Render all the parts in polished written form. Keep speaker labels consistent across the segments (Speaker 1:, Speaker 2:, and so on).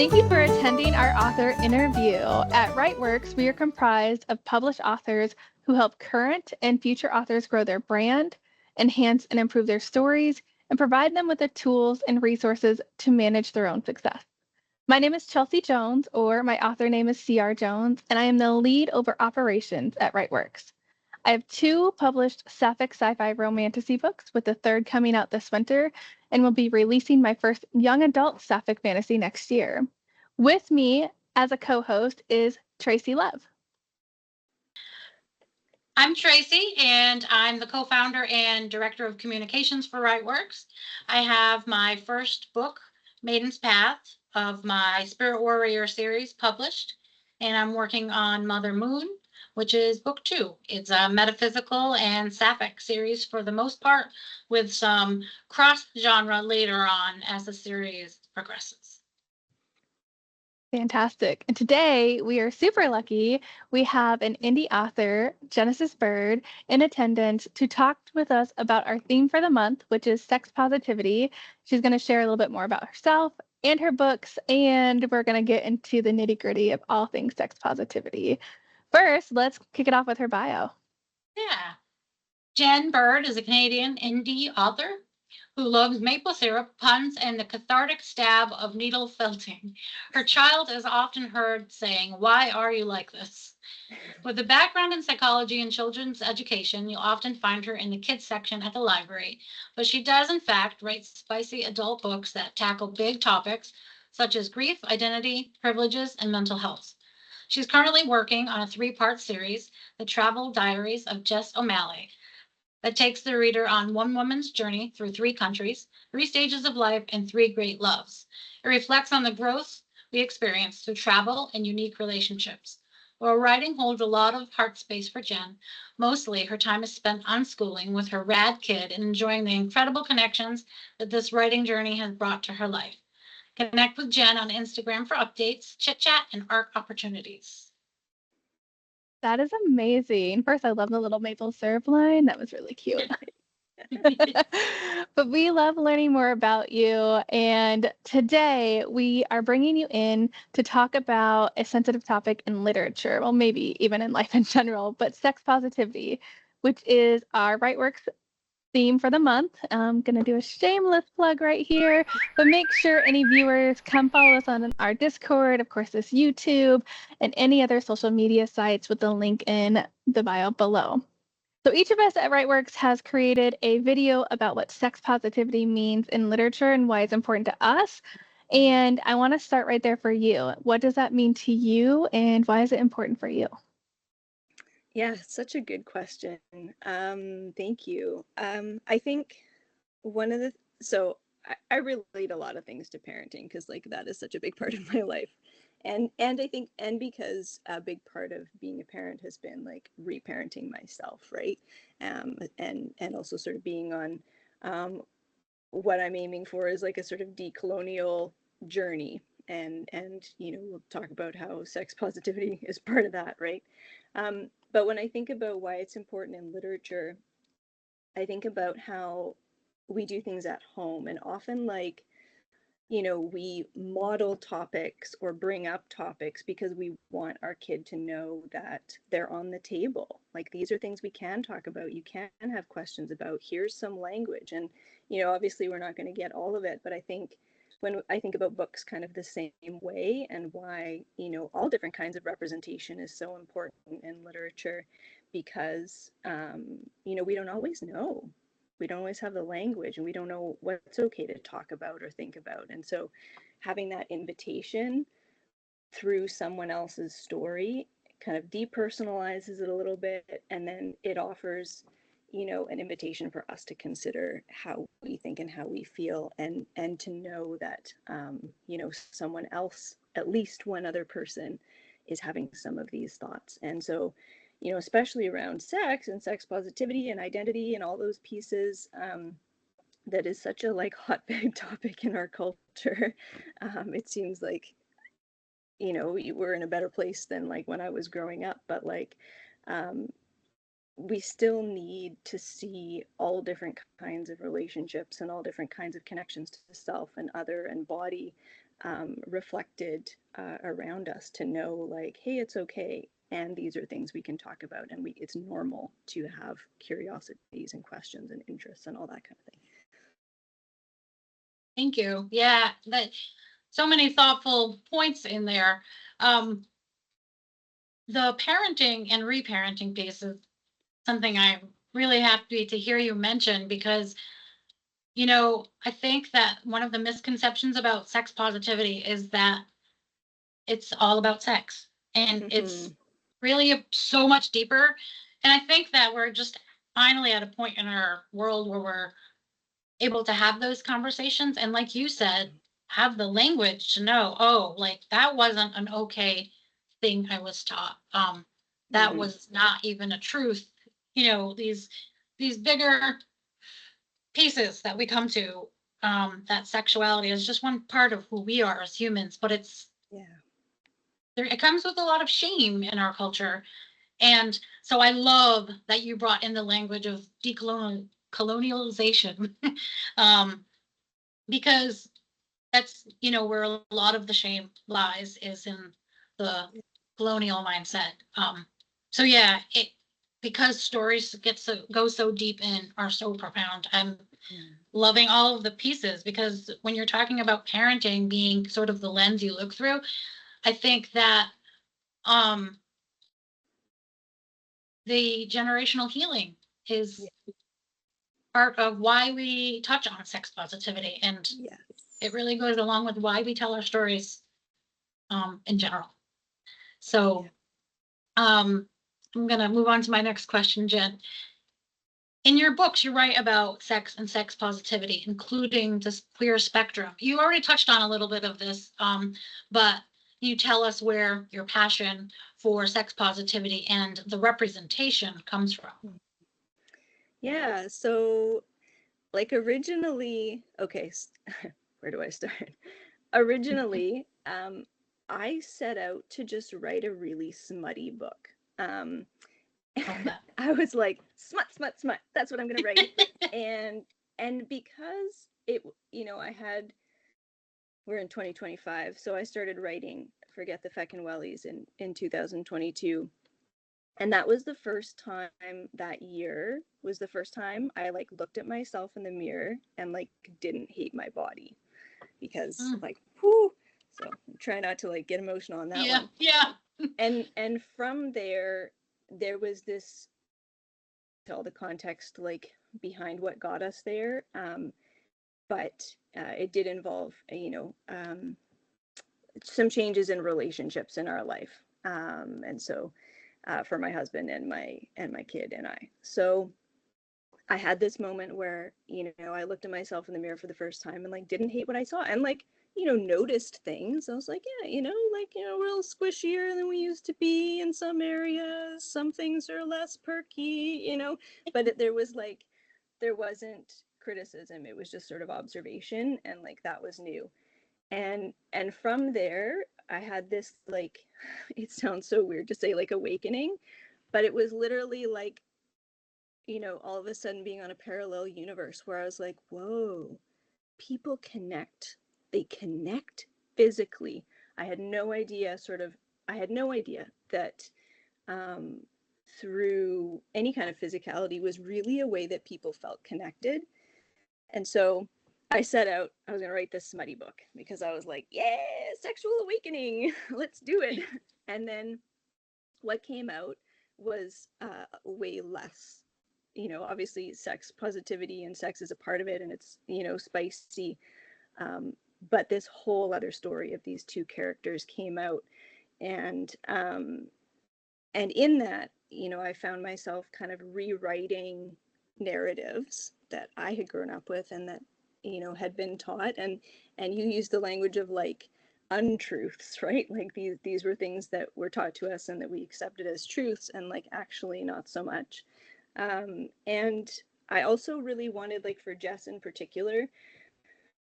Speaker 1: Thank you for attending our author interview. At WriteWorks, we are comprised of published authors who help current and future authors grow their brand, enhance and improve their stories, and provide them with the tools and resources to manage their own success. My name is Chelsea Jones, or my author name is CR Jones, and I am the lead over operations at WriteWorks. I have two published sapphic sci-fi romantasy books, with the third coming out this winter, and will be releasing my first young adult sapphic fantasy next year. With me as a co-host is Tracy Love.
Speaker 2: I'm Tracy, and I'm the co-founder and director of communications for WriteWorks. I have my first book, Maiden's Path, of my Spirit Warrior series published, and I'm working on Mother Moon, which is book 2. It's a metaphysical and sapphic series for the most part, with some cross-genre later on as the series progresses.
Speaker 1: Fantastic. And today we are super lucky. We have an indie author, Genesis Bird, in attendance to talk with us about our theme for the month, which is sex positivity. She's going to share a little bit more about herself and her books, and we're going to get into the nitty gritty of all things sex positivity. First, let's kick it off with her bio.
Speaker 2: Yeah. Jen Bird is a Canadian indie author who loves maple syrup, puns, and the cathartic stab of needle felting. Her child is often heard saying, "Why are you like this?" With a background in psychology and children's education, you'll often find her in the kids section at the library, but she does, in fact, write spicy adult books that tackle big topics such as grief, identity, privileges, and mental health. She's currently working on a 3-part series, The Travel Diaries of Jess O'Malley, that takes the reader on one woman's journey through 3 countries, 3 stages of life, and 3 great loves. It reflects on the growth we experience through travel and unique relationships. While writing holds a lot of heart space for Jen, mostly her time is spent unschooling with her rad kid and enjoying the incredible connections that this writing journey has brought to her life. Connect with Jen on Instagram for updates, chit chat, and art opportunities.
Speaker 1: That is amazing. First, I love the little maple syrup line. That was really cute. But we love learning more about you. And today we are bringing you in to talk about a sensitive topic in literature, well, maybe even in life in general, but sex positivity, which is our WriteWorks theme for the month. I'm going to do a shameless plug right here, but make sure any viewers come follow us on our Discord, of course, this YouTube, and any other social media sites with the link in the bio below. So each of us at WriteWorks has created a video about what sex positivity means in literature and why it's important to us. And I want to start right there for you. What does that mean to you, and why is it important for you?
Speaker 3: Yeah, such a good question. Thank you. I think I relate a lot of things to parenting because like that is such a big part of my life. And I think because a big part of being a parent has been like reparenting myself, right? And also sort of being on what I'm aiming for is like a sort of decolonial journey. And we'll talk about how sex positivity is part of that, right? But when I think about why it's important in literature, I think about how we do things at home, and often we model topics or bring up topics because we want our kid to know that they're on the table. Like, these are things we can talk about, you can have questions about, here's some language. And obviously we're not going to get all of it, but I think when I think about books kind of the same way, and why all different kinds of representation is so important in literature, because we don't always know, we don't always have the language, and we don't know what's okay to talk about or think about. And so having that invitation through someone else's story kind of depersonalizes it a little bit, and then it offers an invitation for us to consider how we think and how we feel, and to know that someone else, at least one other person, is having some of these thoughts. And so especially around sex and sex positivity and identity and all those pieces, that is such a like hot big topic in our culture. It seems like we're in a better place than like when I was growing up, but like we still need to see all different kinds of relationships and all different kinds of connections to self and other and body reflected around us to know like, hey, it's okay. And these are things we can talk about, and it's normal to have curiosities and questions and interests and all that kind of thing.
Speaker 2: Thank you. Yeah, that so many thoughtful points in there. Um, the parenting and reparenting piece is something I'm really happy to hear you mention because, I think that one of the misconceptions about sex positivity is that it's all about sex and
Speaker 3: Mm-hmm.
Speaker 2: it's really so much deeper. And I think that we're just finally at a point in our world where we're able to have those conversations. And like you said, have the language to know, oh, like that wasn't an okay thing I was taught. That
Speaker 3: Mm-hmm.
Speaker 2: was not even a truth. These bigger pieces that we come to, that sexuality is just one part of who we are as humans, but
Speaker 3: Yeah.
Speaker 2: it comes with a lot of shame in our culture. And so I love that you brought in the language of decolonialization, um, because that's where a lot of the shame lies is in the colonial mindset. So yeah, it because stories go so deep and are so profound. I'm
Speaker 3: Mm.
Speaker 2: loving all of the pieces because when you're talking about parenting being sort of the lens you look through, I think that um, the generational healing is
Speaker 3: Yeah.
Speaker 2: part of why we touch on sex positivity, and it
Speaker 3: Yes.
Speaker 2: really goes along with why we tell our stories in general.
Speaker 3: Yeah.
Speaker 2: So I'm going to move on to my next question, Jen. In your books, you write about sex and sex positivity, including this queer spectrum. You already touched on a little bit of this, but you tell us where your passion for sex positivity and the representation comes from.
Speaker 3: Yeah. So, like, originally, okay, where do I start? Originally, I set out to just write a really smutty book. Um,
Speaker 2: Love that.
Speaker 3: I was like, smut, smut, smut. That's what I'm gonna write. And because I had we're in 2025, so I started writing Forget the Feckin Wellies in 2022. And that was the first time that year was the first time I like looked at myself in the mirror and like didn't hate my body because
Speaker 2: Mm,
Speaker 3: like whoo. So try not to like get emotional on that
Speaker 2: yeah,
Speaker 3: one.
Speaker 2: yeah.
Speaker 3: And from there was this all the context like behind what got us there. But it did involve some changes in relationships in our life. And so for my husband and my kid and I. So I had this moment where, I looked at myself in the mirror for the first time and like didn't hate what I saw and like, noticed things. I was like, yeah, we're a little squishier than we used to be in some areas. Some things are less perky, but there wasn't criticism. It was just sort of observation. And like, that was new. And from there, I had this like, it sounds so weird to say like awakening, but it was literally like, all of a sudden being on a parallel universe where I was like, whoa, people connect. They connect physically. I had no idea, I had no idea that um, through any kind of physicality was really a way that people felt connected. And so I set out, I was going to write this smutty book because I was like, yeah, sexual awakening, let's do it. And then what came out was way less. Obviously, sex positivity and sex is a part of it, and it's spicy. Um, but this whole other story of these two characters came out, and in that, I found myself kind of rewriting narratives that I had grown up with and that had been taught, and you used the language of like untruths, right? Like these were things that were taught to us and that we accepted as truths, and like actually not so much. And I also really wanted, like for Jess in particular,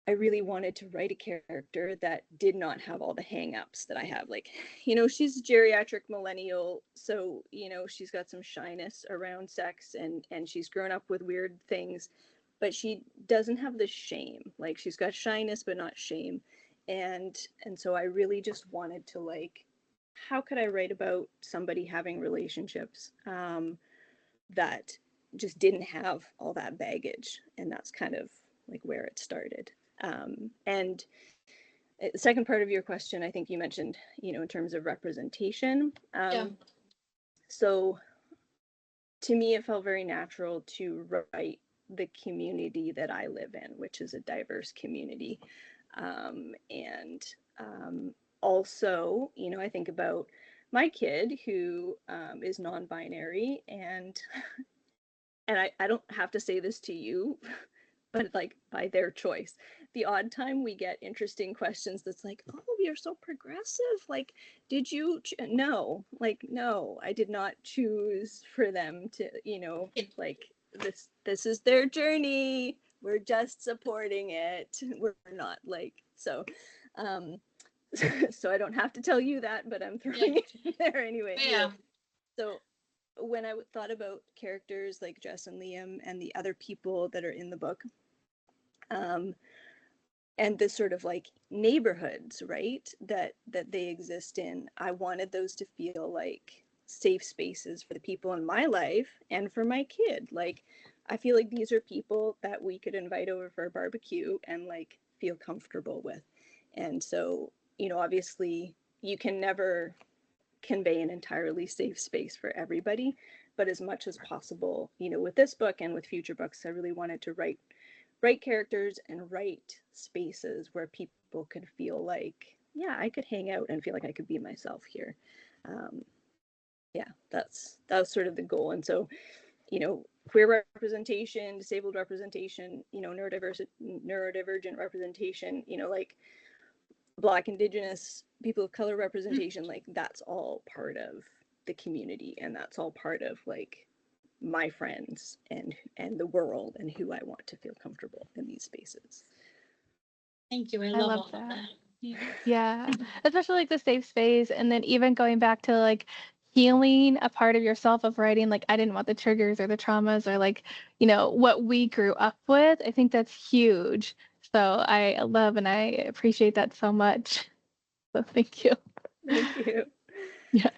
Speaker 3: I really wanted to write a character that did not have all the hangups that I have. Like, she's a geriatric millennial, so she's got some shyness around sex, and she's grown up with weird things, but she doesn't have the shame. Like, she's got shyness, but not shame. and so I really just wanted to like, how could I write about somebody having relationships that just didn't have all that baggage? And that's kind of like where it started. And the second part of your question, I think you mentioned, you know, in terms of representation.
Speaker 2: Yeah.
Speaker 3: So to me, it felt very natural to write the community that I live in, which is a diverse community. And also, you know, I think about my kid who is non-binary, and I don't have to say this to you, but like by their choice. The odd time we get interesting questions that's like, oh, you're so progressive. Like, did you? No, like, no, I did not choose for them to, you know, like this is their journey. We're just supporting it. We're not like, so, um, so I don't have to tell you that, but I'm throwing it in there anyway.
Speaker 2: Yeah.
Speaker 3: So when I thought about characters like Jess and Liam and the other people that are in the book, um, and this sort of like neighborhoods, right, that they exist in, I wanted those to feel like safe spaces for the people in my life and for my kid. Like, I feel like these are people that we could invite over for a barbecue and like feel comfortable with. And so, you know, obviously you can never convey an entirely safe space for everybody, but as much as possible, you know, with this book and with future books, I really wanted to write characters and write spaces where people could feel like, yeah, I could hang out and feel like I could be myself here. um, yeah, that was sort of the goal. And so, you know, queer representation, disabled representation, you know, neurodivergent representation, you know, like Black, Indigenous, people of color representation, like that's all part of the community, and that's all part of like my friends and the world and who I want to feel comfortable in these spaces.
Speaker 2: Thank you. I
Speaker 1: I
Speaker 2: love
Speaker 1: love
Speaker 2: all of
Speaker 1: that.
Speaker 2: that. Yeah.
Speaker 1: Yeah, especially like the safe space, and then even going back to like healing a part of yourself of writing, like I didn't want the triggers or the traumas or like, you know, what we grew up with. I think that's huge. So I love and I appreciate that so much. So thank you.
Speaker 3: Thank you.
Speaker 1: Yeah.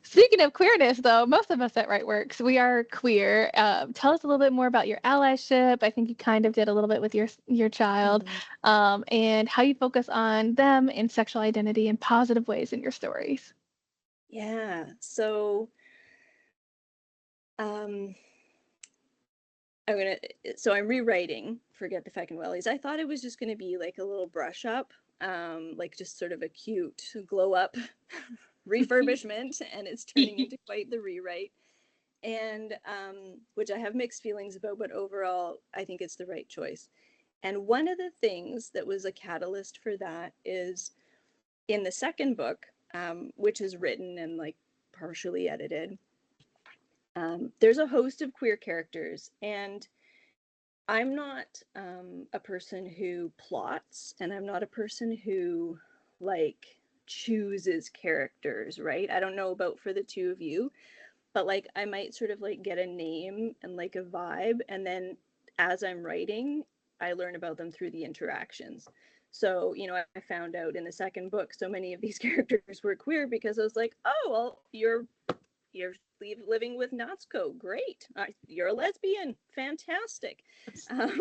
Speaker 1: Speaking of queerness, though, most of us at Rightworks, we are queer. Tell us a little bit more about your allyship. I think you kind of did a little bit with your child,
Speaker 3: Mhm.
Speaker 1: and how you focus on them and sexual identity in positive ways in your stories.
Speaker 3: Yeah. So um I'm rewriting Forget the Feckin Wellies. I thought it was just gonna be like a little brush up, like just sort of a cute glow up refurbishment, and it's turning into quite the rewrite. And which I have mixed feelings about, but overall I think it's the right choice. And one of the things that was a catalyst for that is in the second book, which is written and like partially edited. There's a host of queer characters, and I'm not a person who plots, and I'm not a person who like chooses characters, right? I don't know about for the two of you, but like I might sort of like get a name and like a vibe, and then as I'm writing, I learn about them through the interactions. So, you know, I found out in the second book so many of these characters were queer because I was like, oh, well, you're living with Natsuko. Great. You're a lesbian. Fantastic. Um,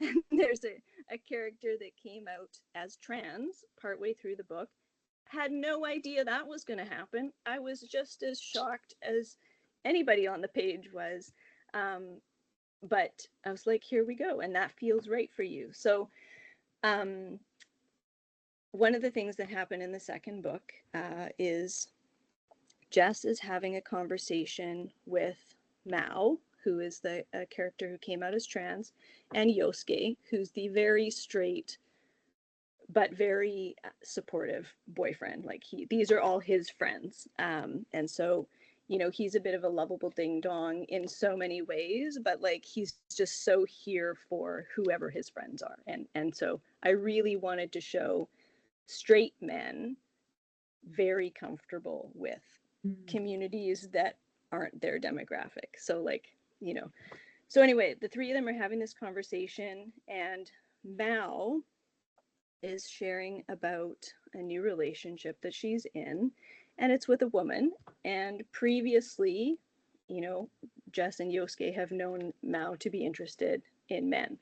Speaker 3: and there's a character that came out as trans partway through the book. Had no idea that was going to happen. I was just as shocked as anybody on the page was. Um, but I was like, here we go. And that feels right for you. So, um, one of the things that happened in the second book is Jess is having a conversation with Mao, who is the character who came out as trans, and Yosuke, who's the very straight but very supportive boyfriend. Like these are all his friends, and so you know he's a bit of a lovable ding dong in so many ways, but like he's just so here for whoever his friends are, and so I really wanted to show straight men very comfortable with communities that aren't their demographic. So like, you know, so anyway, the three of them are having this conversation, and Mao is sharing about a new relationship that she's in, and it's with a woman. And previously, you know, Jess and Yosuke have known Mao to be interested in men.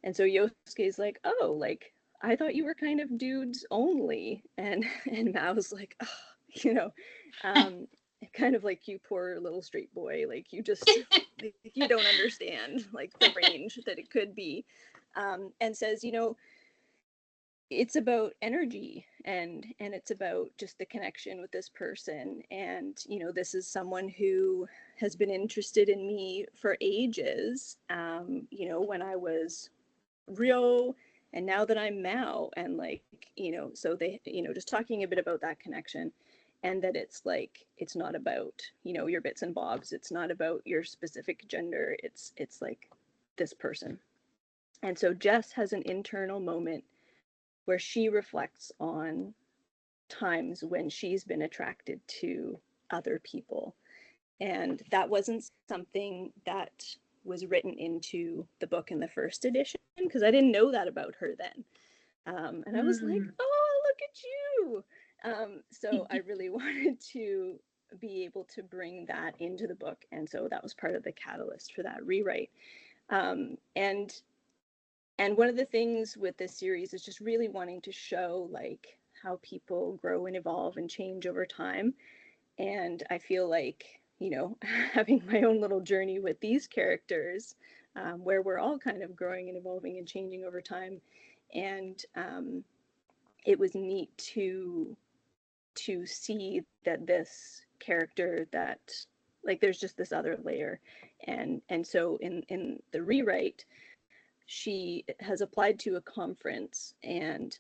Speaker 3: And so Yosuke's like, oh, like, I thought you were kind of dudes only. And Mao's like, oh, you know, um, kind of like, you poor little straight boy, like you just, like, you don't understand like the range that it could be. And says, you know, it's about energy, and it's about just the connection with this person. And you know, this is someone who has been interested in me for ages, you know, when I was Rio, and now that I'm Mao. And like, you know, so they, you know, just talking a bit about that connection, and that it's like, it's not about, you know, your bits and bobs, it's not about your specific gender, it's like this person. And so Jess has an internal moment where she reflects on times when she's been attracted to other people. And that wasn't something that was written into the book in the first edition, because I didn't know that about her then. And I was like, oh, look at you. So I really wanted to be able to bring that into the book. And so that was part of the catalyst for that rewrite. And one of the things with this series is just really wanting to show like how people grow and evolve and change over time. And I feel like, you know, having my own little journey with these characters, where we're all kind of growing and evolving and changing over time. And it was neat to see that this character, that like there's just this other layer. And so in the rewrite, she has applied to a conference, and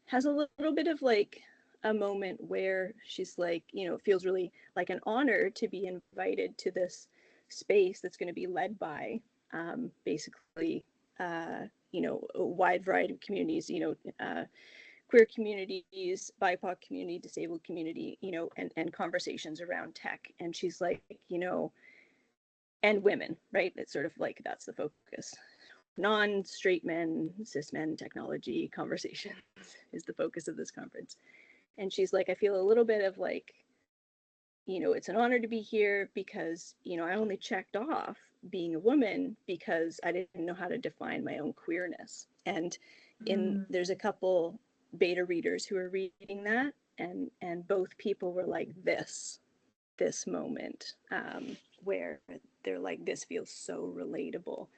Speaker 3: has a little bit of like a moment where she's like, you know, it feels really like an honor to be invited to this space that's going to be led by basically, you know, a wide variety of communities, you know, queer communities, BIPOC community, disabled community, you know, and conversations around tech. And she's like, you know, and women, right? It's sort of like, that's the focus. Non-straight men, cis men, technology conversations is the focus of this conference. And she's like, I feel a little bit of like, you know, it's an honor to be here because, you know, I only checked off being a woman because I didn't know how to define my own queerness. And there's a couple beta readers who are reading that, and both people were like, this moment, where they're like, this feels so relatable.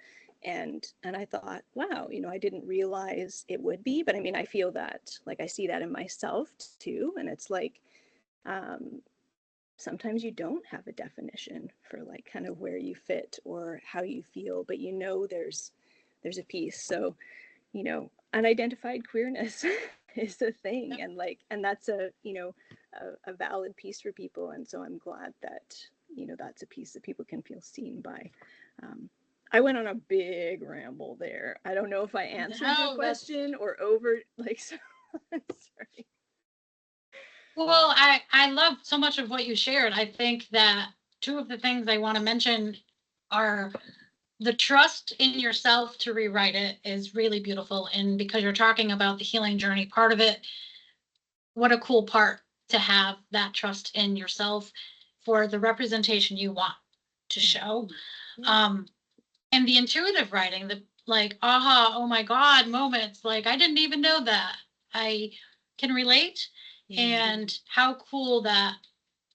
Speaker 3: And I thought, wow, you know, I didn't realize it would be, but I mean, I feel that, like, I see that in myself too. And it's like, sometimes you don't have a definition for like kind of where you fit or how you feel, but you know, there's a piece. So, you know, unidentified queerness is a thing. And like, and that's a, you know, a valid piece for people. And so I'm glad that, you know, that's a piece that people can feel seen by. I went on a big ramble there. I don't know if I answered your question or over, like, so, sorry.
Speaker 2: Well, I love so much of what you shared. I think that two of the things I want to mention are the trust in yourself to rewrite it is really beautiful. And because you're talking about the healing journey part of it, what a cool part to have that trust in yourself for the representation you want to show. And the intuitive writing, the like, aha, oh my God moments, like, I didn't even know that. I can relate. And how cool that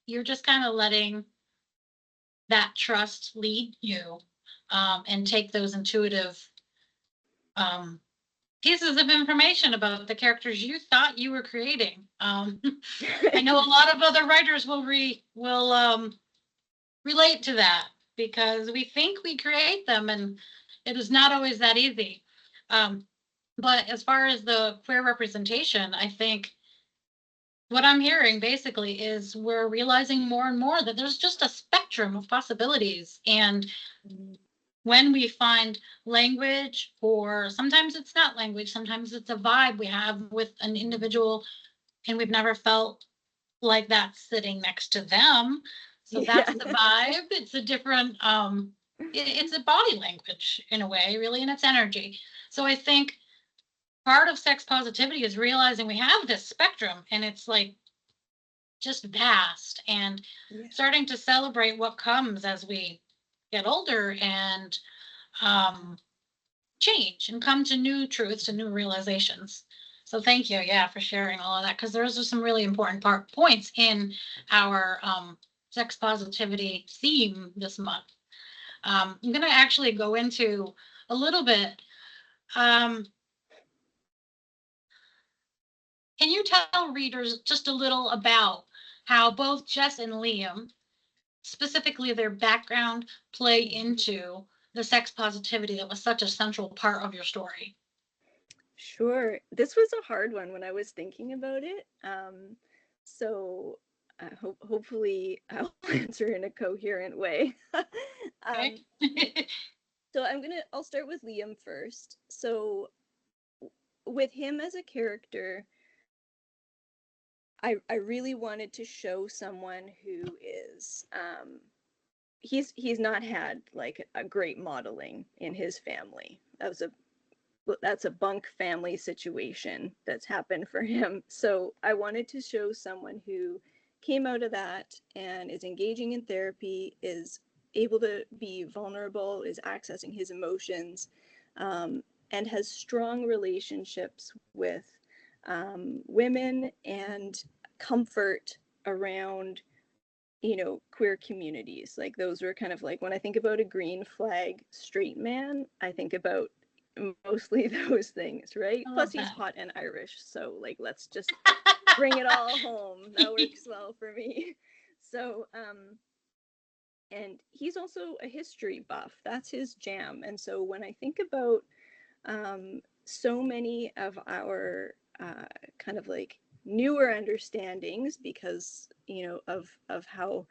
Speaker 2: you're just kind of letting that trust lead you, and take those intuitive pieces of information about the characters you thought you were creating. I know a lot of other writers will relate to that because we think we create them, and it is not always that easy. But as far as the queer representation, I think what I'm hearing basically is we're realizing more and more that there's just a spectrum of possibilities. And when we find language, or sometimes it's not language, sometimes it's a vibe we have with an individual, and we've never felt like that's sitting next to them. So that's the vibe. It's a different, it's a body language in a way, really, and it's energy. So I think part of sex positivity is realizing we have this spectrum, and it's like just vast, and starting to celebrate what comes as we get older and change and come to new truths and new realizations. So thank you, yeah, for sharing all of that, because those are some really important points in our sex positivity theme this month. I'm going to actually go into a little bit. Can you tell readers just a little about how both Jess and Liam, specifically their background, play into the sex positivity that was such a central part of your story?
Speaker 3: Sure. This was a hard one when I was thinking about it. So hopefully I'll answer in a coherent way.
Speaker 2: Okay.
Speaker 3: So I'll start with Liam first. So with him as a character, I really wanted to show someone who is he's not had like a great modeling in his family. That's a bunk family situation that's happened for him. So I wanted to show someone who came out of that and is engaging in therapy, is able to be vulnerable, is accessing his emotions, and has strong relationships with women and comfort around queer communities. Like those were kind of like, when I think about a green flag straight man, I think about mostly those things, right? Plus he's hot and Irish, so like let's just bring it all home. That works well for me. So and he's also a history buff. That's his jam. And so when I think about so many of our kind of like newer understandings, because of how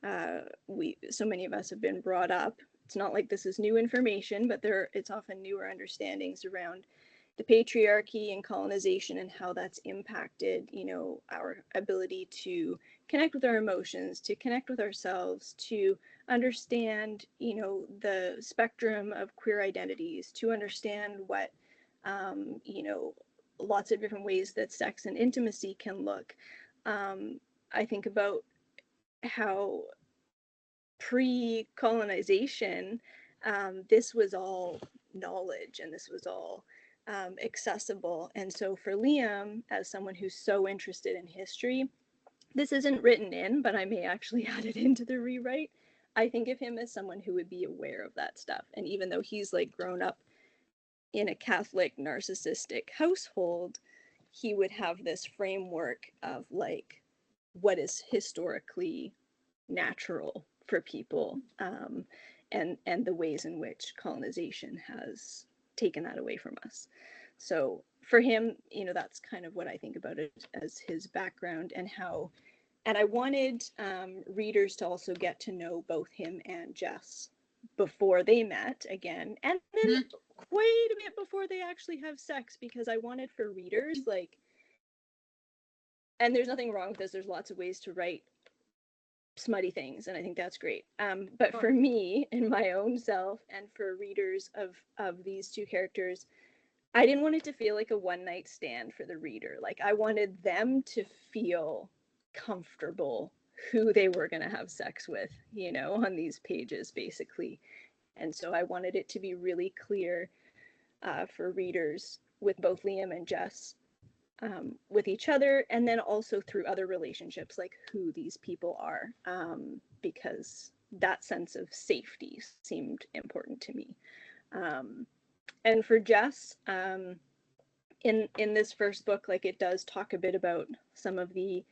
Speaker 3: so many of us have been brought up. It's not like this is new information, but it's often newer understandings around the patriarchy and colonization and how that's impacted, our ability to connect with our emotions, to connect with ourselves, to understand, the spectrum of queer identities, to understand what, lots of different ways that sex and intimacy can look. I think about how pre-colonization, this was all knowledge and this was all accessible. And so for Liam, as someone who's so interested in history, this isn't written in, but I may actually add it into the rewrite. I think of him as someone who would be aware of that stuff. And even though he's like grown up in a Catholic narcissistic household, he would have this framework of like what is historically natural for people, and the ways in which colonization has taken that away from us. So for him, that's kind of what I think about it as his background and how. And I wanted readers to also get to know both him and Jess before they met again, and then quite a bit before they actually have sex, because I wanted for readers like, and there's nothing wrong with this, there's lots of ways to write smutty things, and I think that's great, but for me in my own self and for readers of these two characters, I didn't want it to feel like a one night stand for the reader. Like I wanted them to feel comfortable who they were going to have sex with, on these pages basically. And so I wanted it to be really clear for readers with both Liam and Jess, with each other, and then also through other relationships, like who these people are, because that sense of safety seemed important to me. And for Jess, in this first book, like it does talk a bit about some of the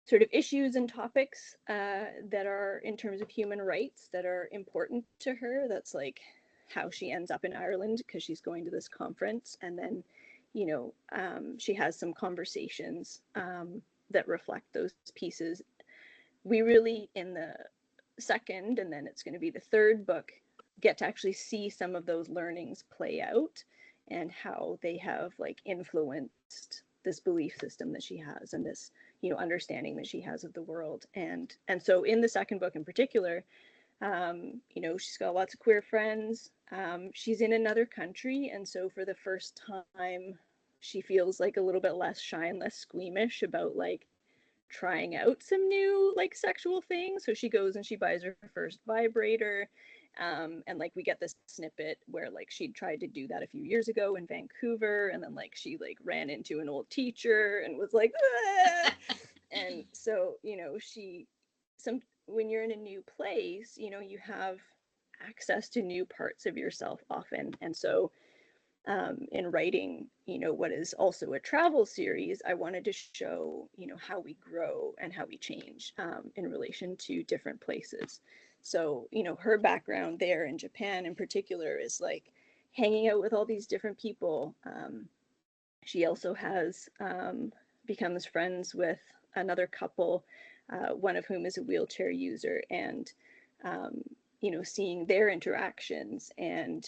Speaker 3: sort of issues and topics that are in terms of human rights that are important to her. That's like how she ends up in Ireland because she's going to this conference, and then she has some conversations that reflect those pieces. We really, in the second, and then it's going to be the third book, get to actually see some of those learnings play out and how they have like influenced this belief system that she has and this understanding that she has of the world. And so in the second book in particular, she's got lots of queer friends. She's in another country, and so for the first time she feels like a little bit less shy and less squeamish about like trying out some new like sexual things. So she goes and she buys her first vibrator. And like we get this snippet where like she tried to do that a few years ago in Vancouver, and then like she like ran into an old teacher and was like, ah! And so, you know, when you're in a new place, you know, you have access to new parts of yourself often. And so in writing, you know, what is also a travel series, I wanted to show, you know, how we grow and how we change in relation to different places. So, you know, her background there in Japan in particular is like hanging out with all these different people. She also has becomes friends with another couple, one of whom is a wheelchair user, and um, you know, seeing their interactions and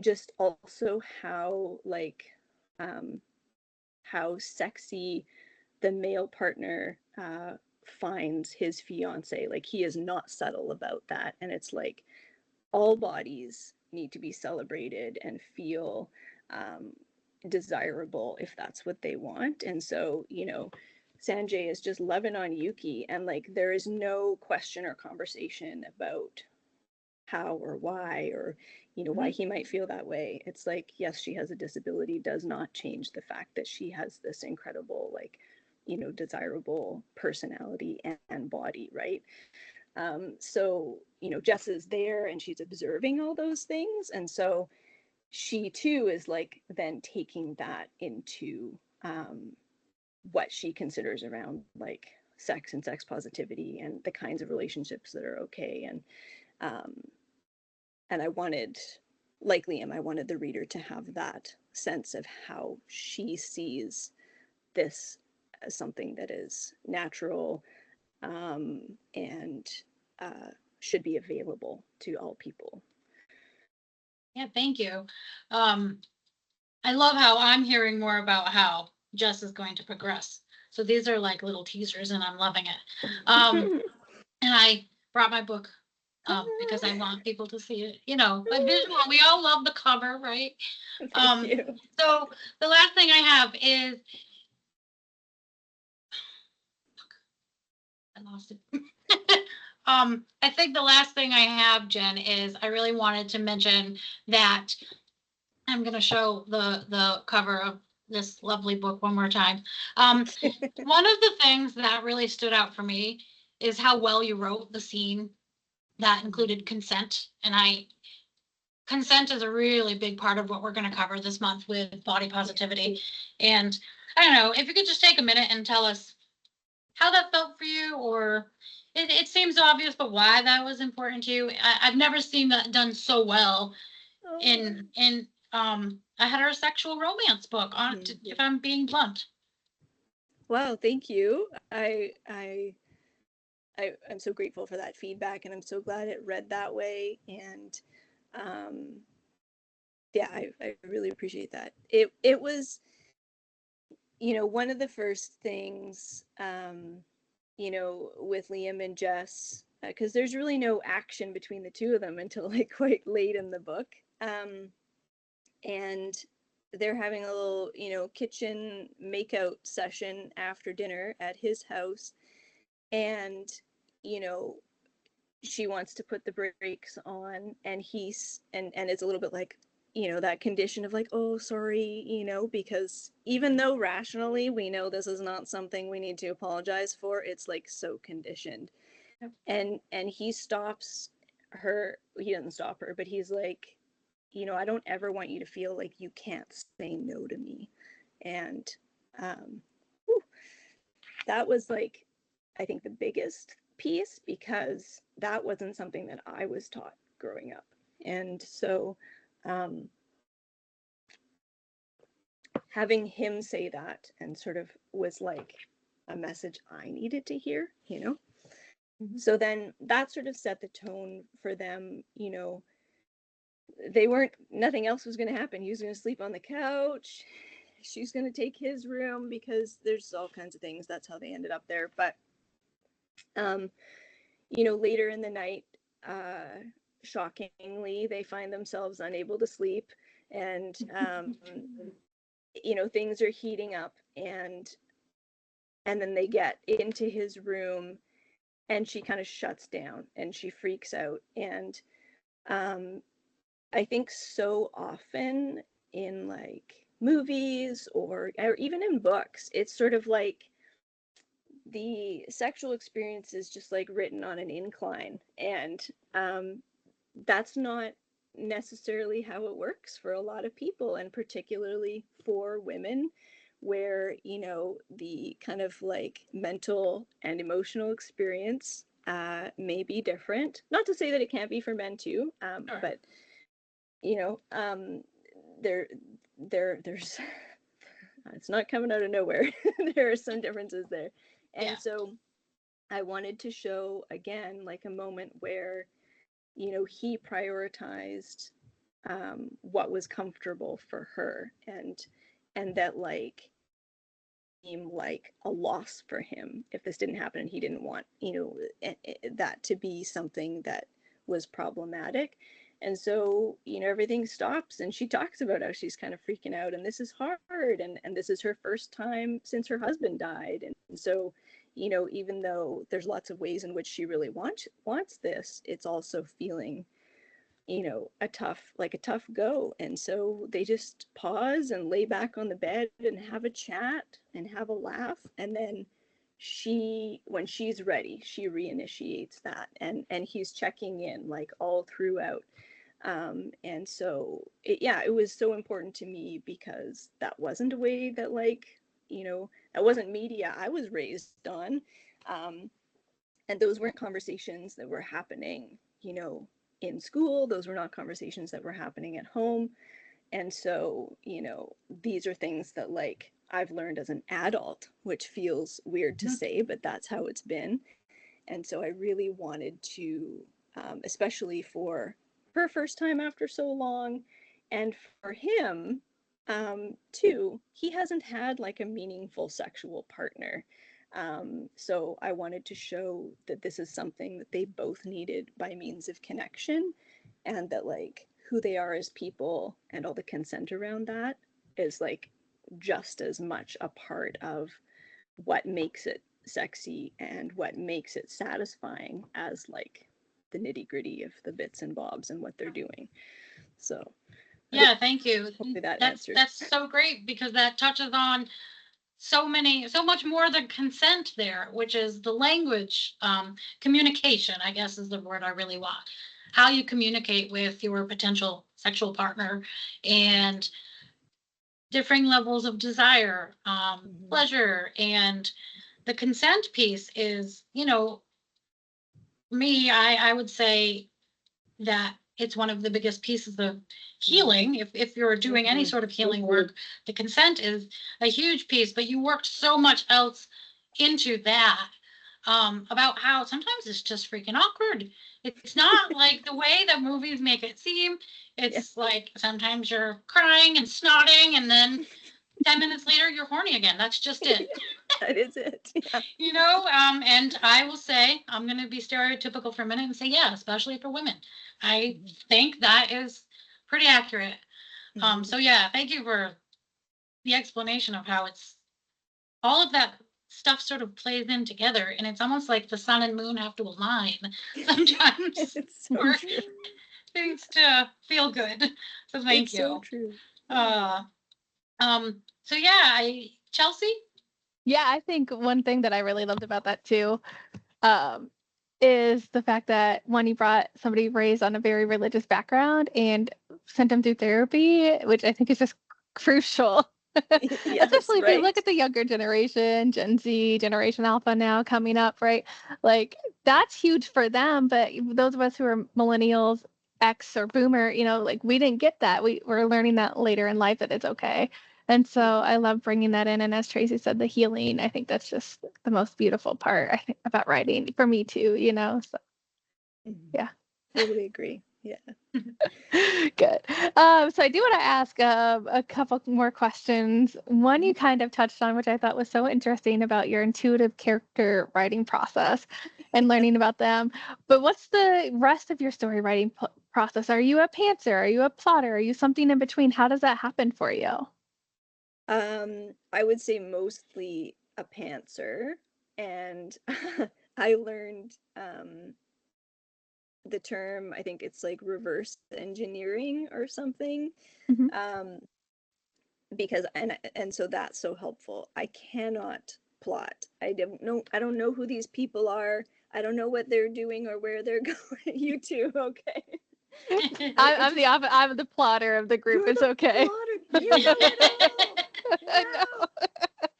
Speaker 3: just also how like how sexy the male partner finds his fiance. Like he is not subtle about that, and it's like all bodies need to be celebrated and feel um, desirable if that's what they want. And so, you know, Sanjay is just loving on Yuki, and like there is no question or conversation about how or why or you know why he might feel that way. It's like, yes, she has a disability does not change the fact that she has this incredible like, you know, desirable personality and body, right? So you know, Jess is there and she's observing all those things, and so she too is like then taking that into what she considers around like sex and sex positivity and the kinds of relationships that are okay. Um, and I wanted, like Liam, I wanted the reader to have that sense of how she sees this as something that is natural and should be available to all people.
Speaker 2: Yeah, thank you. I love how I'm hearing more about how Jess is going to progress. So these are like little teasers, and I'm loving it. And I brought my book because I want people to see it. You know, a visual. We all love the cover, right?
Speaker 3: Thank you.
Speaker 2: So the last thing I have is I lost it. I think the last thing I have, Jen, is I really wanted to mention that I'm going to show the cover of this lovely book one more time. One of the things that really stood out for me is how well you wrote the scene that included consent. And consent is a really big part of what we're going to cover this month with body positivity. And I don't know if you could just take a minute and tell us how that felt for you, or it seems obvious, but why that was important to you. I've never seen that done so well in a heterosexual romance book, if I'm being blunt.
Speaker 3: Wow, thank you. I'm so grateful for that feedback, and I'm so glad it read that way. And yeah, I really appreciate that. It was, you know, one of the first things, you know, with Liam and Jess, because there's really no action between the two of them until like quite late in the book. And they're having a little, you know, kitchen makeout session after dinner at his house. And, you know, she wants to put the brakes on, and and it's a little bit like, you know, that condition of like, oh, sorry, you know, because even though rationally we know this is not something we need to apologize for, it's like so conditioned.
Speaker 2: Yep.
Speaker 3: And he stops her. He doesn't stop her, but he's like, you know, I don't ever want you to feel like you can't say no to me. And whew, that was like, I think the biggest piece, because that wasn't something that I was taught growing up. And so um, having him say that and sort of was like a message I needed to hear, you know? Mm-hmm. So then that sort of set the tone for them, you know. They weren't, nothing else was going to happen. He was going to sleep on the couch. She's going to take his room, because there's all kinds of things. That's how they ended up there. But, you know, later in the night, shockingly, they find themselves unable to sleep. And things are heating up, and then they get into his room, and she kind of shuts down and she freaks out. And um, I think so often in like movies or even in books, it's sort of like the sexual experience is just like written on an incline, and that's not necessarily how it works for a lot of people, and particularly for women, where the kind of like mental and emotional experience may be different. Not to say that it can't be for men too,
Speaker 2: Sure.
Speaker 3: but you know um, there there's it's not coming out of nowhere. There are some differences there,
Speaker 2: Yeah.
Speaker 3: and so I wanted to show again like a moment where he prioritized what was comfortable for her, and that like seemed like a loss for him if this didn't happen, and he didn't want that to be something that was problematic. And so everything stops, and she talks about how she's kind of freaking out, and this is hard, and this is her first time since her husband died. And so even though there's lots of ways in which she really wants this, it's also feeling a tough go. And so they just pause and lay back on the bed and have a chat and have a laugh. And then when she's ready, she reinitiates that. And he's checking in like all throughout. And so it was so important to me, because that wasn't a way that that wasn't media I was raised on. Um, and those weren't conversations that were happening in school. Those were not conversations that were happening at home. And so these are things that like I've learned as an adult, which feels weird to say, but that's how it's been. And so I really wanted to, especially for her first time after so long, and for him too, he hasn't had like a meaningful sexual partner. So I wanted to show that this is something that they both needed by means of connection, and that like who they are as people and all the consent around that is like just as much a part of what makes it sexy and what makes it satisfying as like the nitty gritty of the bits and bobs and what they're doing. So
Speaker 2: Yeah, thank you.
Speaker 3: hopefully that
Speaker 2: That's
Speaker 3: answers.
Speaker 2: that's so great, because that touches on so much more than consent there, which is the language, communication, I guess is the word I really want. How you communicate with your potential sexual partner, and differing levels of desire, pleasure, and the consent piece is, me, I would say that it's one of the biggest pieces of healing. If you're doing any sort of healing work, the consent is a huge piece, but you worked so much else into that, about how sometimes it's just freaking awkward. It's not like the way that movies make it seem. It's like sometimes you're crying and snotting, and then 10 minutes later you're horny again. That's just it.
Speaker 3: That is it.
Speaker 2: And I will say, I'm going to be stereotypical for a minute and say, yeah, especially for women. I think that is pretty accurate. So yeah, thank you for the explanation of how it's all of that stuff sort of plays in together, and it's almost like the sun and moon have to align sometimes
Speaker 3: It's so
Speaker 2: for
Speaker 3: true.
Speaker 2: things to feel good. So thank
Speaker 3: It's
Speaker 2: you.
Speaker 3: so true.
Speaker 2: Uh, so yeah, Chelsea.
Speaker 1: Yeah, I think one thing that I really loved about that too, um, is the fact that when you brought somebody raised on a very religious background and sent them through therapy, which I think is just crucial.
Speaker 3: Yes,
Speaker 1: Especially if you look
Speaker 3: right.
Speaker 1: at the younger generation, Gen Z, Generation Alpha now coming up, right? Like that's huge for them. But those of us who are millennials, X or boomer, like we didn't get that. We're learning that later in life that it's okay. And so I love bringing that in. And as Tracy said, the healing, I think that's just the most beautiful part, I think, about writing for me too. So yeah.
Speaker 3: Totally agree. Yeah.
Speaker 1: Good. So I do want to ask a couple more questions. One you kind of touched on, which I thought was so interesting about your intuitive character writing process and learning about them. But what's the rest of your story writing process? Are you a pantser? Are you a plotter? Are you something in between? How does that happen for you?
Speaker 3: I would say mostly a pantser, and I learned the term, I think it's like reverse engineering or something.
Speaker 1: Mhm.
Speaker 3: Because and so that's so helpful. I cannot plot. I don't know who these people are. I don't know what they're doing or where they're going. You too, okay.
Speaker 1: I'm the plotter of the group.
Speaker 3: You're
Speaker 1: It's
Speaker 3: the
Speaker 1: okay.
Speaker 3: plotter. You know it all.
Speaker 1: I
Speaker 3: Wow.
Speaker 1: know.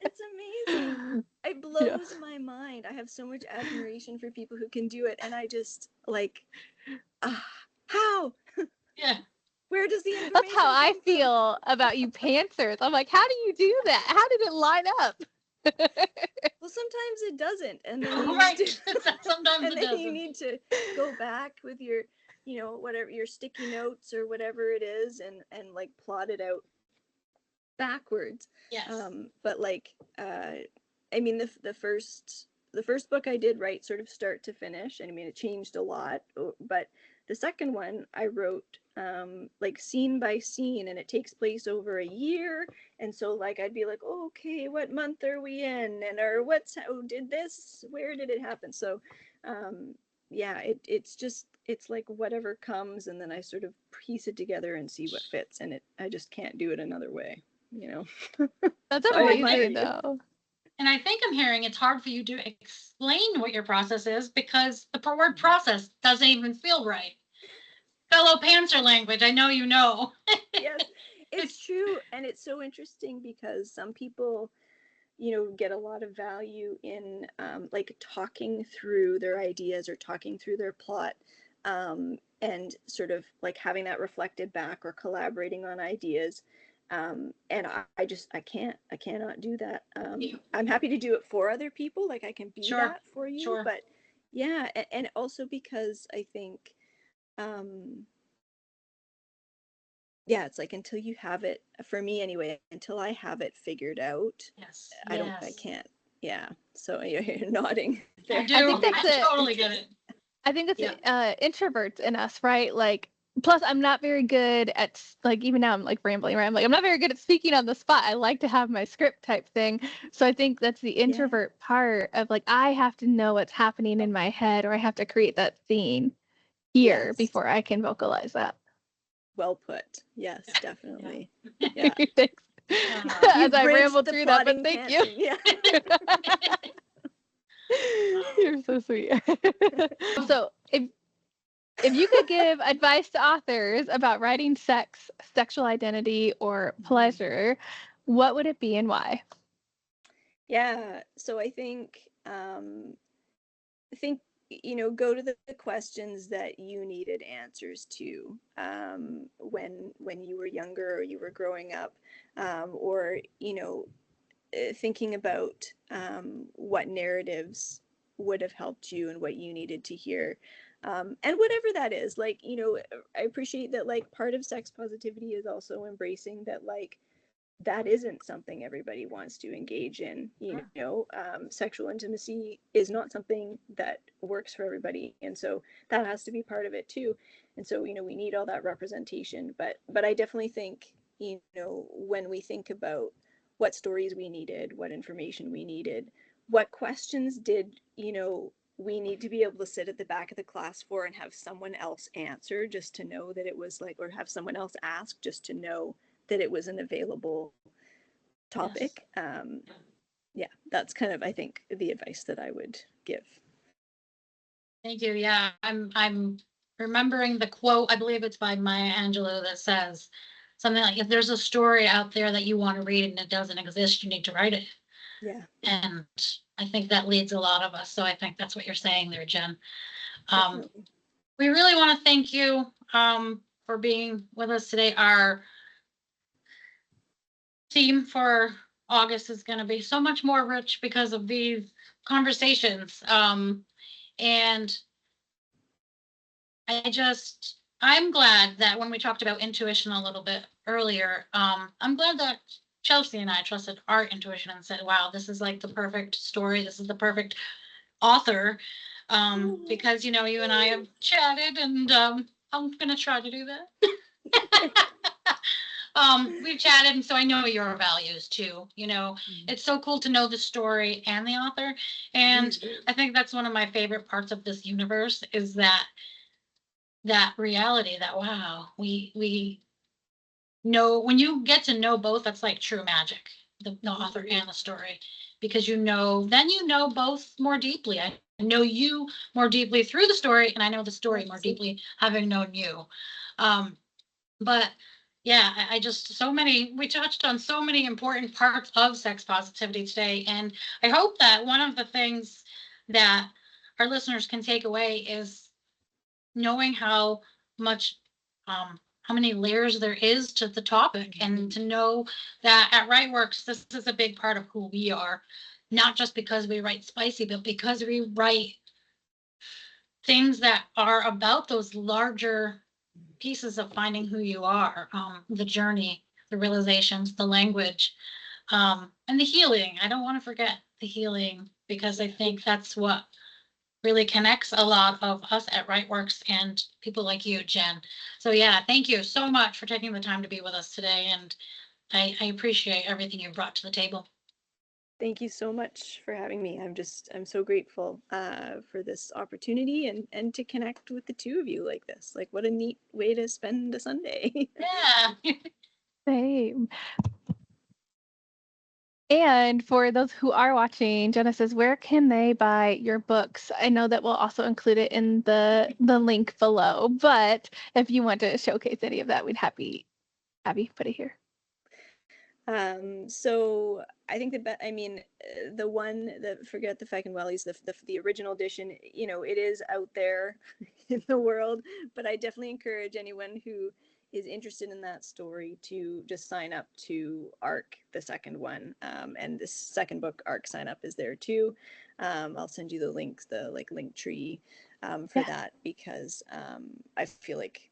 Speaker 3: It's amazing. It
Speaker 1: Yeah.
Speaker 3: blows my mind. I have so much admiration for people who can do it, and I just like, how?
Speaker 2: Yeah.
Speaker 3: Where does the
Speaker 1: That's how
Speaker 3: information
Speaker 1: I
Speaker 3: come from?
Speaker 1: feel about you pantsers. I'm like, how do you do that? How did it line up?
Speaker 3: Well, sometimes it doesn't, and then you
Speaker 2: Right.
Speaker 3: need to,
Speaker 2: Sometimes
Speaker 3: and
Speaker 2: it
Speaker 3: then you
Speaker 2: doesn't.
Speaker 3: need to go back with your, whatever your sticky notes or whatever it is, and like plot it out backwards.
Speaker 2: Yes.
Speaker 3: But like, I mean, the first book I did write sort of start to finish, and I mean, it changed a lot. But the second one I wrote like scene by scene, and it takes place over a year. And so like I'd be like, oh, okay, what month are we in, and or how did this, where did it happen? So yeah, it's like whatever comes, and then I sort of piece it together and see what fits, and I just can't do it another way.
Speaker 1: That's
Speaker 3: So I admire
Speaker 1: amazing,
Speaker 3: you.
Speaker 1: though.
Speaker 2: And I think I'm hearing it's hard for you to explain what your process is because the word process doesn't even feel right. Fellow Pantser language, I know you know.
Speaker 3: Yes, it's true, and it's so interesting because some people, get a lot of value in like talking through their ideas or talking through their plot, and sort of like having that reflected back or collaborating on ideas. And I cannot do that. I'm happy to do it for other people, like I can be
Speaker 2: Sure,
Speaker 3: that for you,
Speaker 2: sure.
Speaker 3: but yeah, and also because I think, um, yeah, it's like until you have it, for me anyway, until I have it figured out,
Speaker 2: Yes,
Speaker 3: I
Speaker 2: yes.
Speaker 3: can't. Yeah. So you're nodding
Speaker 2: I
Speaker 3: there.
Speaker 2: do.
Speaker 1: I think that's
Speaker 2: I
Speaker 1: it.
Speaker 2: totally get it.
Speaker 1: I think it's
Speaker 2: Yeah.
Speaker 1: introverts in us, right? Like, plus I'm not very good at like even now I'm like rambling, right? I'm like I'm not very good at speaking on the spot. I like to have my script type thing. So I think that's the
Speaker 3: Yeah.
Speaker 1: introvert part of like I have to know what's happening in my head, or I have to create that scene here
Speaker 3: Yes.
Speaker 1: before I can vocalize that.
Speaker 3: Well put. Yes,
Speaker 2: Yeah.
Speaker 3: definitely.
Speaker 2: Yeah.
Speaker 3: Yeah.
Speaker 1: Thanks. As
Speaker 3: You've
Speaker 1: I
Speaker 3: bridged
Speaker 1: rambled
Speaker 3: the
Speaker 1: through that, but
Speaker 3: plotting
Speaker 1: thank you.
Speaker 3: pantsing. Yeah.
Speaker 1: You're so sweet. So if you could give advice to authors about writing sex, sexual identity, or pleasure, what would it be and why?
Speaker 3: Yeah. So I think go to the questions that you needed answers to, when you were younger or you were growing up, or thinking about what narratives would have helped you and what you needed to hear, and whatever that is, like, I appreciate that, like, part of sex positivity is also embracing that, like, that isn't something everybody wants to engage in. Sexual intimacy is not something that works for everybody, and so that has to be part of it too. And so we need all that representation, but I definitely think, when we think about what stories we needed, what information we needed, what questions did we need to be able to sit at the back of the class for and have someone else answer, just to know that it was like, or have someone else ask just to know that it was an available topic.
Speaker 2: Yes.
Speaker 3: Yeah, that's kind of, I think, the advice that I would give.
Speaker 2: Thank you. Yeah, I'm remembering the quote. I believe it's by Maya Angelou that says something like, "If there's a story out there that you want to read and it doesn't exist, you need to write it."
Speaker 3: Yeah.
Speaker 2: And I think that leads a lot of us. So I think that's what you're saying there, Jen.
Speaker 3: Definitely.
Speaker 2: We really want to thank you for being with us today. Our theme for August is going to be so much more rich because of these conversations. And I'm glad that when we talked about intuition a little bit earlier, I'm glad that Chelsea and I trusted our intuition and said, wow, this is like the perfect story. This is the perfect author. Because, you and I have chatted, and I'm going to try to do that. We've chatted, and so I know your values too. It's so cool to know the story and the author. And I think that's one of my favorite parts of this universe is that reality that, wow, we know when you get to know both, that's like true magic, the author and the story, because then you know both more deeply. I know you more deeply through the story, and I know the story more deeply having known you. But yeah, I just we touched on so many important parts of sex positivity today. And I hope that one of the things that our listeners can take away is knowing much, how many layers there is to the topic, and to know that at Writeworks, this is a big part of who we are, not just because we write spicy, but because we write things that are about those larger pieces of finding who you are, the journey, the realizations, the language, and the healing. I don't want to forget the healing, because I think that's what really connects a lot of us at Writeworks and people like you, Jen. So yeah, thank you so much for taking the time to be with us today, and I appreciate everything you brought to the table.
Speaker 3: Thank you so much for having me. I'm so grateful for this opportunity, and to connect with the two of you like this. Like, what a neat way to spend a Sunday.
Speaker 2: Yeah.
Speaker 1: Same. And for those who are watching, Genesis, where can they buy your books? I know that we'll also include it in the link below, but if you want to showcase any of that, we'd happy put it here.
Speaker 3: So I think the one that Forget the Feckin Wellies, the original edition, it is out there in the world, but I definitely encourage anyone who is interested in that story to just sign up to ARC, the second one. And this second book, ARC sign up, is there too. I'll send you the links, the link tree for that, because I feel like,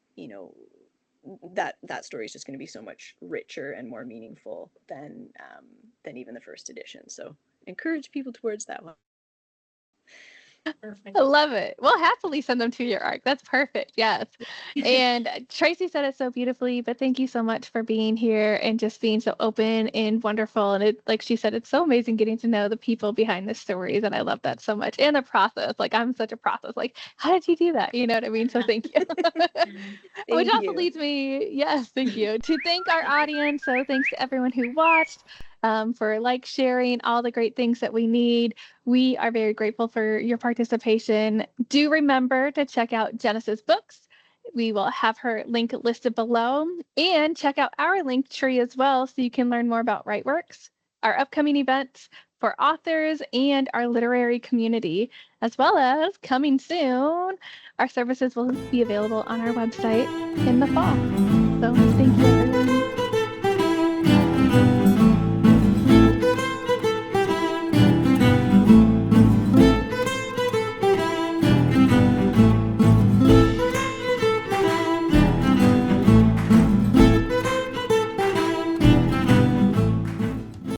Speaker 3: that story is just going to be so much richer and more meaningful than even the first edition. So encourage people towards that one.
Speaker 2: Perfect.
Speaker 1: I love it. We'll happily send them to your ARC. That's perfect. Yes. And Tracy said it so beautifully, but thank you so much for being here and just being so open and wonderful. And like she said, it's so amazing getting to know the people behind the stories. And I love that so much. And the process. Like, I'm such a process. Like, how did you do that? You know what I mean? So thank you. Which also leads me, yes, thank you, to thank our audience. So thanks to everyone who watched, for sharing all the great things that we need. We are very grateful for your participation. Do remember to check out Genesis Books. We will have her link listed below, and check out our link tree as well so you can learn more about Writeworks, our upcoming events for authors, and our literary community, as well as coming soon, our services will be available on our website in the fall. So thank you, everyone.